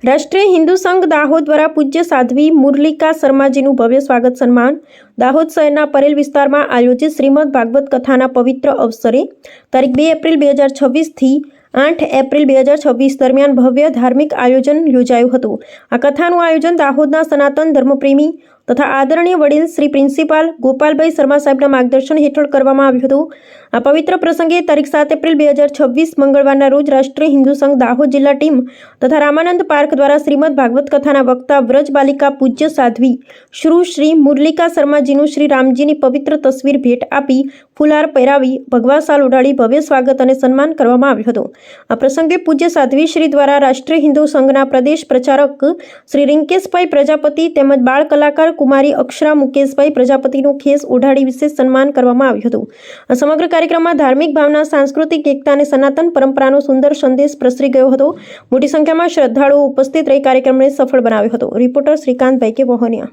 રાષ્ટ્રીય હિન્દુ સંઘ દાહોદ દ્વારા પૂજ્ય સાધ્વી મુરલિકા શર્માજીનું ભવ્ય સ્વાગત સન્માન દાહોદ શહેરના પરેલ વિસ્તારમાં આયોજિત શ્રીમદ ભાગવત કથાના પવિત્ર અવસરે તારીખ 2 એપ્રિલ 2026 થી 8 એપ્રિલ 2026 દરમિયાન ભવ્ય ધાર્મિક આયોજન યોજાયું હતું। આ કથાનું આયોજન દાહોદના સનાતન ધર્મપ્રેમી તથા આદરણીય વડીલ શ્રી પ્રિન્સિપાલ ગોપાલભાઈ શર્મા સાહેબના માર્ગદર્શન હેઠળ કરવામાં આવ્યું હતું। આ પવિત્ર પ્રસંગે તારીખ 7 એપ્રિલ 2026 મંગળવારના રોજ રાષ્ટ્રીય હિન્દુ સંઘ દાહોદ જિલ્લા ટીમ તથા રામાનંદ પાર્ક દ્વારા શ્રીમદ ભાગવત કથાના વક્તા વ્રજ બાલિકા પૂજ્ય સાધ્વી શ્રી મુરલિકા શર્માજીનું શ્રી રામજીની પવિત્ર તસવીર ભેટ આપી ફુલાર પહેરાવી ભગવા શાલ ઓઢાડી ભવ્ય સ્વાગત અને સન્માન કરવામાં આવ્યું હતું। આ પ્રસંગે પૂજ્ય સાધ્વી શ્રી દ્વારા રાષ્ટ્રીય હિન્દુ સંઘના પ્રદેશ પ્રચારક શ્રી રિંકેશભાઈ પ્રજાપતિ તેમજ બાળ કલાકાર કુમારી અક્ષરા મુકેશભાઈ પ્રજાપતિનું ખેસ ઓઢાડી વિશેષ સન્માન કરવામાં આવ્યું હતું। આ સમગ્ર કાર્યક્રમમાં ધાર્મિક ભાવના, સાંસ્કૃતિક એકતા અને સનાતન પરંપરાનો સુંદર સંદેશ પ્રસરી ગયો હતો। મોટી સંખ્યામાં શ્રદ્ધાળુઓ ઉપસ્થિત રહી કાર્યક્રમને સફળ બનાવ્યો હતો। રિપોર્ટર શ્રીકાંતભાઈ કે વહોનિયા।